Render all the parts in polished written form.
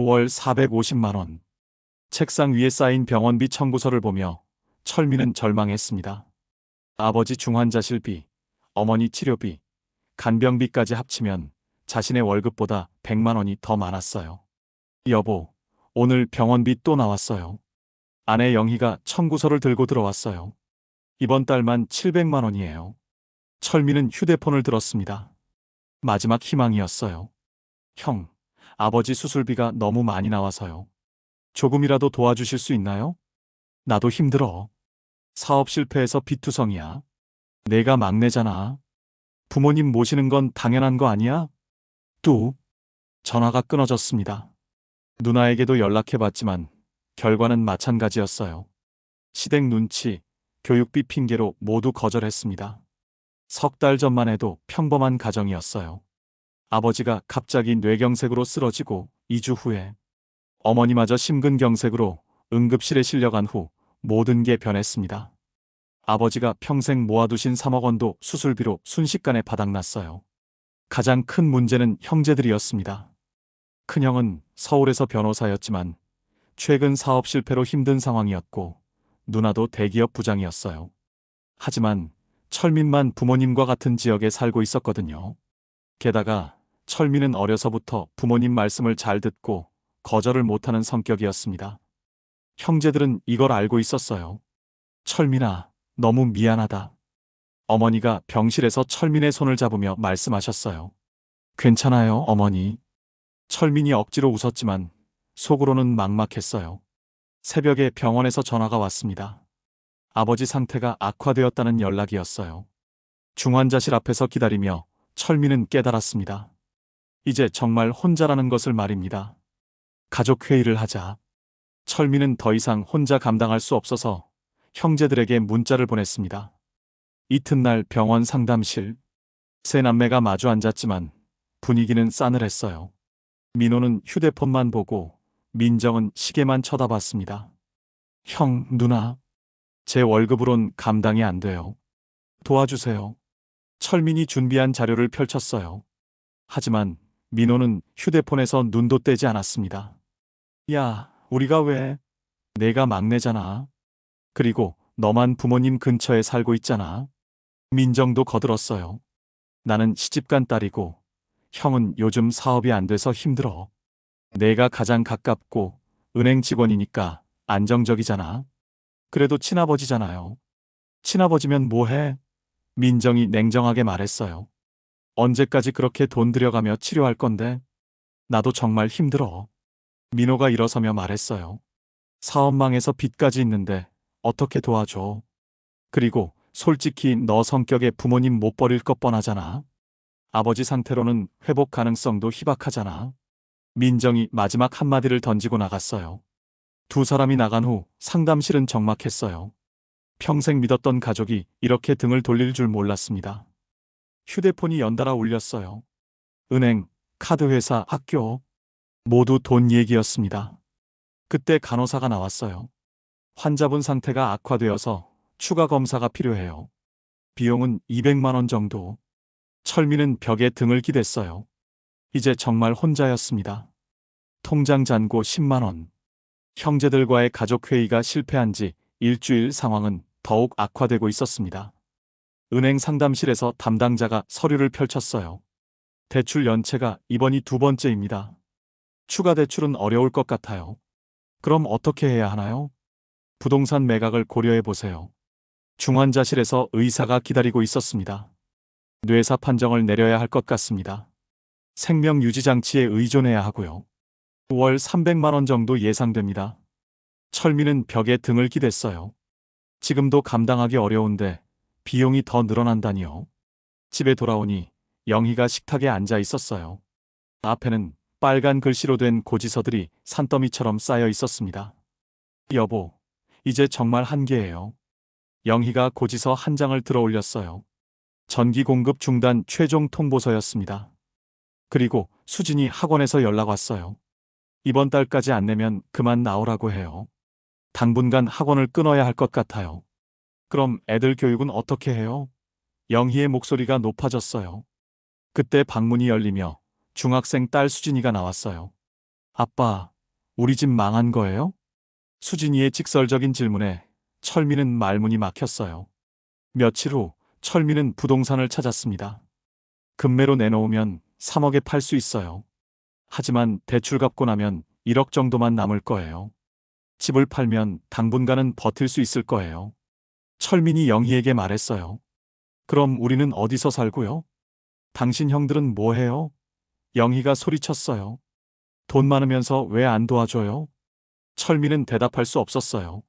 월 450만 원. 책상 위에 쌓인 병원비 청구서를 보며 철민은 절망했습니다. 아버지 중환자실비, 어머니 치료비, 간병비까지 합치면 자신의 월급보다 100만 원이 더 많았어요. 여보, 오늘 병원비 또 나왔어요. 아내 영희가 청구서를 들고 들어왔어요. 이번 달만 700만 원이에요. 철민은 휴대폰을 들었습니다. 마지막 희망이었어요. 형, 아버지 수술비가 너무 많이 나와서요. 조금이라도 도와주실 수 있나요? 나도 힘들어. 사업 실패해서 빚투성이야. 내가 막내잖아. 부모님 모시는 건 당연한 거 아니야? 또 전화가 끊어졌습니다. 누나에게도 연락해봤지만 결과는 마찬가지였어요. 시댁 눈치, 교육비 핑계로 모두 거절했습니다. 석 달 전만 해도 평범한 가정이었어요. 아버지가 갑자기 뇌경색으로 쓰러지고 2주 후에 어머니마저 심근경색으로 응급실에 실려간 후 모든 게 변했습니다. 아버지가 평생 모아두신 3억 원도 수술비로 순식간에 바닥났어요. 가장 큰 문제는 형제들이었습니다. 큰형은 서울에서 변호사였지만 최근 사업 실패로 힘든 상황이었고 누나도 대기업 부장이었어요. 하지만 철민만 부모님과 같은 지역에 살고 있었거든요. 게다가 철민은 어려서부터 부모님 말씀을 잘 듣고 거절을 못하는 성격이었습니다. 형제들은 이걸 알고 있었어요. 철민아, 너무 미안하다. 어머니가 병실에서 철민의 손을 잡으며 말씀하셨어요. 괜찮아요, 어머니. 철민이 억지로 웃었지만 속으로는 막막했어요. 새벽에 병원에서 전화가 왔습니다. 아버지 상태가 악화되었다는 연락이었어요. 중환자실 앞에서 기다리며 철민은 깨달았습니다. 이제 정말 혼자라는 것을 말입니다. 가족회의를 하자. 철민은 더 이상 혼자 감당할 수 없어서 형제들에게 문자를 보냈습니다. 이튿날 병원 상담실. 세 남매가 마주 앉았지만 분위기는 싸늘했어요. 민호는 휴대폰만 보고 민정은 시계만 쳐다봤습니다. 형, 누나. 제 월급으론 감당이 안 돼요. 도와주세요. 철민이 준비한 자료를 펼쳤어요. 하지만 민호는 휴대폰에서 눈도 떼지 않았습니다. 야, 우리가 왜? 내가 막내잖아. 그리고 너만 부모님 근처에 살고 있잖아. 민정도 거들었어요. 나는 시집간 딸이고 형은 요즘 사업이 안 돼서 힘들어. 내가 가장 가깝고 은행 직원이니까 안정적이잖아. 그래도 친아버지잖아요. 친아버지면 뭐해? 민정이 냉정하게 말했어요. 언제까지 그렇게 돈 들여가며 치료할 건데? 나도 정말 힘들어. 민호가 일어서며 말했어요. 사업망에서 빚까지 있는데 어떻게 도와줘? 그리고 솔직히 너 성격에 부모님 못 버릴 것 뻔하잖아. 아버지 상태로는 회복 가능성도 희박하잖아. 민정이 마지막 한마디를 던지고 나갔어요. 두 사람이 나간 후 상담실은 적막했어요. 평생 믿었던 가족이 이렇게 등을 돌릴 줄 몰랐습니다. 휴대폰이 연달아 울렸어요. 은행, 카드회사, 학교. 모두 돈 얘기였습니다. 그때 간호사가 나왔어요. 환자분 상태가 악화되어서 추가 검사가 필요해요. 비용은 200만 원 정도. 철민은 벽에 등을 기댔어요. 이제 정말 혼자였습니다. 통장 잔고 10만 원. 형제들과의 가족회의가 실패한 지 일주일 상황은 더욱 악화되고 있었습니다. 은행 상담실에서 담당자가 서류를 펼쳤어요. 대출 연체가 이번이 두 번째입니다. 추가 대출은 어려울 것 같아요. 그럼 어떻게 해야 하나요? 부동산 매각을 고려해 보세요. 중환자실에서 의사가 기다리고 있었습니다. 뇌사 판정을 내려야 할 것 같습니다. 생명 유지 장치에 의존해야 하고요. 월 300만 원 정도 예상됩니다. 철민은 벽에 등을 기댔어요. 지금도 감당하기 어려운데 비용이 더 늘어난다니요. 집에 돌아오니 영희가 식탁에 앉아 있었어요. 앞에는 빨간 글씨로 된 고지서들이 산더미처럼 쌓여 있었습니다. 여보, 이제 정말 한계예요. 영희가 고지서 한 장을 들어 올렸어요. 전기 공급 중단 최종 통보서였습니다. 그리고 수진이 학원에서 연락 왔어요. 이번 달까지 안 내면 그만 나오라고 해요. 당분간 학원을 끊어야 할 것 같아요. 그럼 애들 교육은 어떻게 해요? 영희의 목소리가 높아졌어요. 그때 방문이 열리며 중학생 딸 수진이가 나왔어요. 아빠, 우리 집 망한 거예요? 수진이의 직설적인 질문에 철민은 말문이 막혔어요. 며칠 후 철민은 부동산을 찾았습니다. 금매로 내놓으면 3억에 팔 수 있어요. 하지만 대출 갚고 나면 1억 정도만 남을 거예요. 집을 팔면 당분간은 버틸 수 있을 거예요. 철민이 영희에게 말했어요. 그럼 우리는 어디서 살고요? 당신 형들은 뭐 해요? 영희가 소리쳤어요. 돈 많으면서 왜 안 도와줘요? 철민은 대답할 수 없었어요.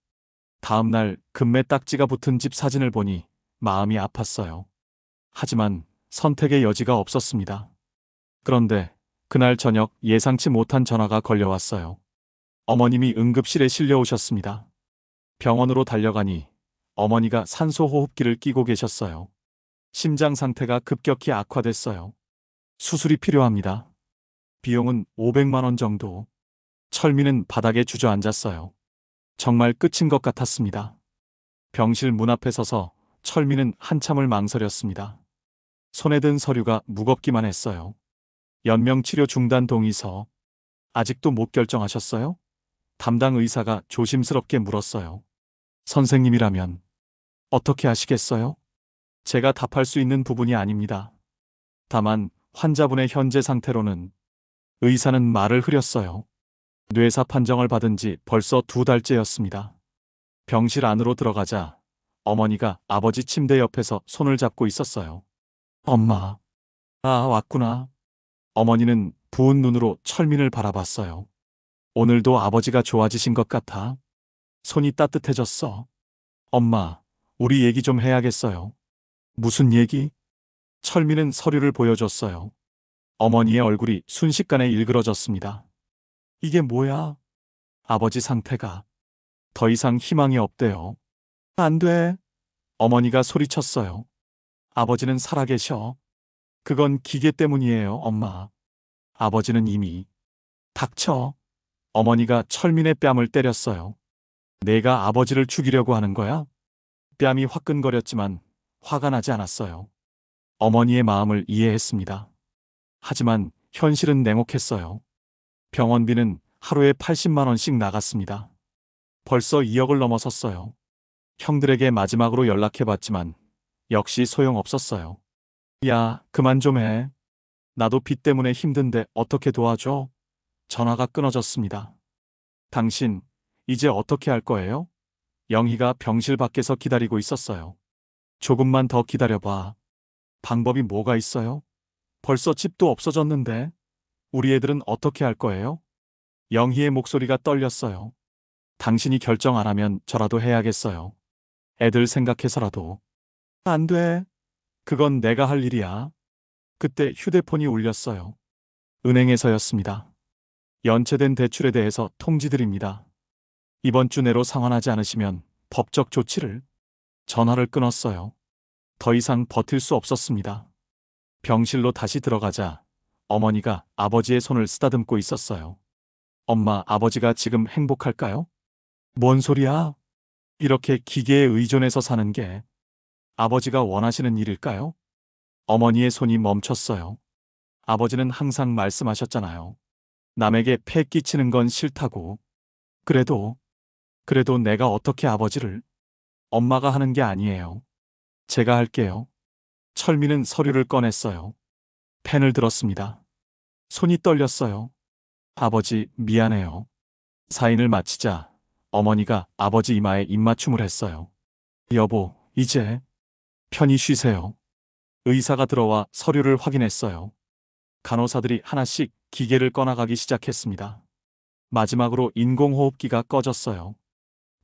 다음 날 금매 딱지가 붙은 집 사진을 보니 마음이 아팠어요. 하지만 선택의 여지가 없었습니다. 그런데 그날 저녁 예상치 못한 전화가 걸려왔어요. 어머님이 응급실에 실려오셨습니다. 병원으로 달려가니 어머니가 산소호흡기를 끼고 계셨어요. 심장 상태가 급격히 악화됐어요. 수술이 필요합니다. 비용은 500만 원 정도. 철민은 바닥에 주저앉았어요. 정말 끝인 것 같았습니다. 병실 문 앞에 서서 철민은 한참을 망설였습니다. 손에 든 서류가 무겁기만 했어요. 연명치료 중단 동의서. 아직도 못 결정하셨어요? 담당 의사가 조심스럽게 물었어요. 선생님이라면 어떻게 하시겠어요? 제가 답할 수 있는 부분이 아닙니다. 다만 환자분의 현재 상태로는 의사는 말을 흐렸어요. 뇌사 판정을 받은 지 벌써 2달째였습니다. 병실 안으로 들어가자 어머니가 아버지 침대 옆에서 손을 잡고 있었어요. 엄마. 아, 왔구나. 어머니는 부은 눈으로 철민을 바라봤어요. 오늘도 아버지가 좋아지신 것 같아. 손이 따뜻해졌어. 엄마, 우리 얘기 좀 해야겠어요. 무슨 얘기? 철민은 서류를 보여줬어요. 어머니의 얼굴이 순식간에 일그러졌습니다. 이게 뭐야? 아버지 상태가 더 이상 희망이 없대요. 안 돼. 어머니가 소리쳤어요. 아버지는 살아계셔. 그건 기계 때문이에요, 엄마. 아버지는 이미. 닥쳐. 어머니가 철민의 뺨을 때렸어요. 내가 아버지를 죽이려고 하는 거야? 뺨이 화끈거렸지만 화가 나지 않았어요. 어머니의 마음을 이해했습니다. 하지만 현실은 냉혹했어요. 병원비는 하루에 80만 원씩 나갔습니다. 벌써 2억을 넘어섰어요. 형들에게 마지막으로 연락해봤지만 역시 소용없었어요. 야, 그만 좀 해. 나도 빚 때문에 힘든데 어떻게 도와줘? 전화가 끊어졌습니다. 당신, 이제 어떻게 할 거예요? 영희가 병실 밖에서 기다리고 있었어요. 조금만 더 기다려봐. 방법이 뭐가 있어요? 벌써 집도 없어졌는데. 우리 애들은 어떻게 할 거예요? 영희의 목소리가 떨렸어요. 당신이 결정 안 하면 저라도 해야겠어요. 애들 생각해서라도. 안 돼. 그건 내가 할 일이야. 그때 휴대폰이 울렸어요. 은행에서였습니다. 연체된 대출에 대해서 통지드립니다. 이번 주 내로 상환하지 않으시면 법적 조치를. 전화를 끊었어요. 더 이상 버틸 수 없었습니다. 병실로 다시 들어가자 어머니가 아버지의 손을 쓰다듬고 있었어요. 엄마, 아버지가 지금 행복할까요? 뭔 소리야? 이렇게 기계에 의존해서 사는 게 아버지가 원하시는 일일까요? 어머니의 손이 멈췄어요. 아버지는 항상 말씀하셨잖아요. 남에게 폐 끼치는 건 싫다고. 그래도 내가 어떻게 아버지를. 엄마가 하는 게 아니에요. 제가 할게요. 철민은 서류를 꺼냈어요. 펜을 들었습니다. 손이 떨렸어요. 아버지, 미안해요. 사인을 마치자 어머니가 아버지 이마에 입맞춤을 했어요. 여보, 이제 편히 쉬세요. 의사가 들어와 서류를 확인했어요. 간호사들이 하나씩 기계를 꺼나가기 시작했습니다. 마지막으로 인공호흡기가 꺼졌어요.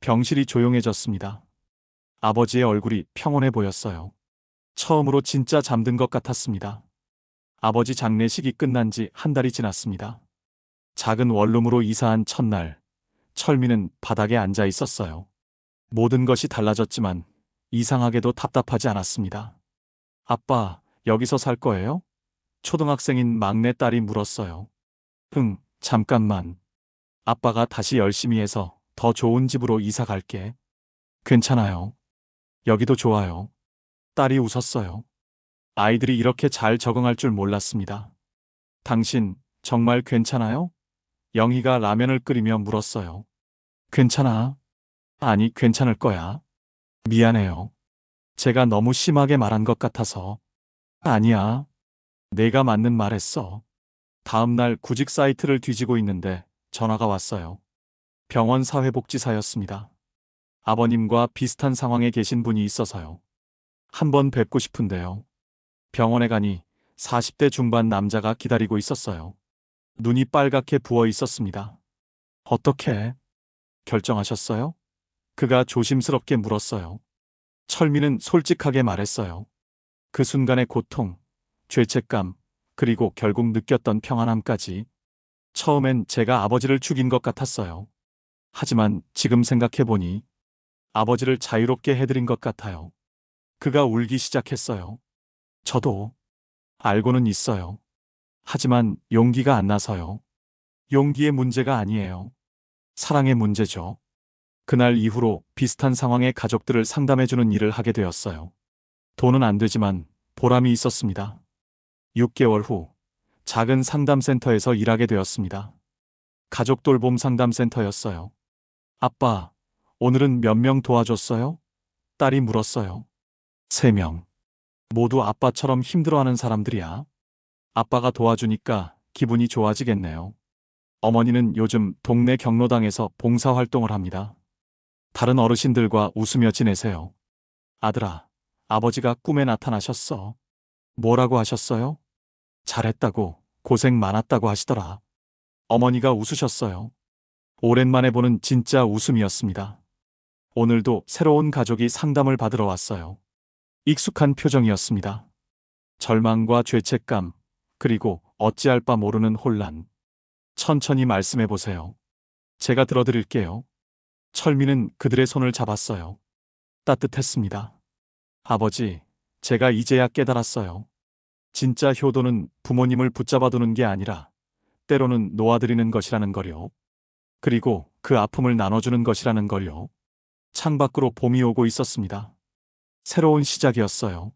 병실이 조용해졌습니다. 아버지의 얼굴이 평온해 보였어요. 처음으로 진짜 잠든 것 같았습니다. 아버지 장례식이 끝난 지 한 달이 지났습니다. 작은 원룸으로 이사한 첫날, 철민은 바닥에 앉아 있었어요. 모든 것이 달라졌지만 이상하게도 답답하지 않았습니다. 아빠, 여기서 살 거예요? 초등학생인 막내 딸이 물었어요. 응, 잠깐만. 아빠가 다시 열심히 해서 더 좋은 집으로 이사 갈게. 괜찮아요. 여기도 좋아요. 딸이 웃었어요. 아이들이 이렇게 잘 적응할 줄 몰랐습니다. 당신, 정말 괜찮아요? 영희가 라면을 끓이며 물었어요. 괜찮아? 아니, 괜찮을 거야. 미안해요. 제가 너무 심하게 말한 것 같아서. 아니야. 내가 맞는 말 했어. 다음 날 구직 사이트를 뒤지고 있는데 전화가 왔어요. 병원 사회복지사였습니다. 아버님과 비슷한 상황에 계신 분이 있어서요. 한번 뵙고 싶은데요. 병원에 가니 40대 중반 남자가 기다리고 있었어요. 눈이 빨갛게 부어 있었습니다. 어떻게 결정하셨어요? 그가 조심스럽게 물었어요. 철민은 솔직하게 말했어요. 그 순간의 고통, 죄책감, 그리고 결국 느꼈던 평안함까지. 처음엔 제가 아버지를 죽인 것 같았어요. 하지만 지금 생각해보니 아버지를 자유롭게 해드린 것 같아요. 그가 울기 시작했어요. 저도 알고는 있어요. 하지만 용기가 안 나서요. 용기의 문제가 아니에요. 사랑의 문제죠. 그날 이후로 비슷한 상황의 가족들을 상담해주는 일을 하게 되었어요. 돈은 안 되지만 보람이 있었습니다. 6개월 후 작은 상담센터에서 일하게 되었습니다. 가족 돌봄 상담센터였어요. 아빠, 오늘은 몇 명 도와줬어요? 딸이 물었어요. 3명. 모두 아빠처럼 힘들어하는 사람들이야. 아빠가 도와주니까 기분이 좋아지겠네요. 어머니는 요즘 동네 경로당에서 봉사활동을 합니다. 다른 어르신들과 웃으며 지내세요. 아들아, 아버지가 꿈에 나타나셨어. 뭐라고 하셨어요? 잘했다고, 고생 많았다고 하시더라. 어머니가 웃으셨어요. 오랜만에 보는 진짜 웃음이었습니다. 오늘도 새로운 가족이 상담을 받으러 왔어요. 익숙한 표정이었습니다. 절망과 죄책감, 그리고 어찌할 바 모르는 혼란. 천천히 말씀해 보세요. 제가 들어드릴게요. 철민은 그들의 손을 잡았어요. 따뜻했습니다. 아버지, 제가 이제야 깨달았어요. 진짜 효도는 부모님을 붙잡아두는 게 아니라 때로는 놓아드리는 것이라는 걸요. 그리고 그 아픔을 나눠주는 것이라는 걸요. 창밖으로 봄이 오고 있었습니다. 새로운 시작이었어요.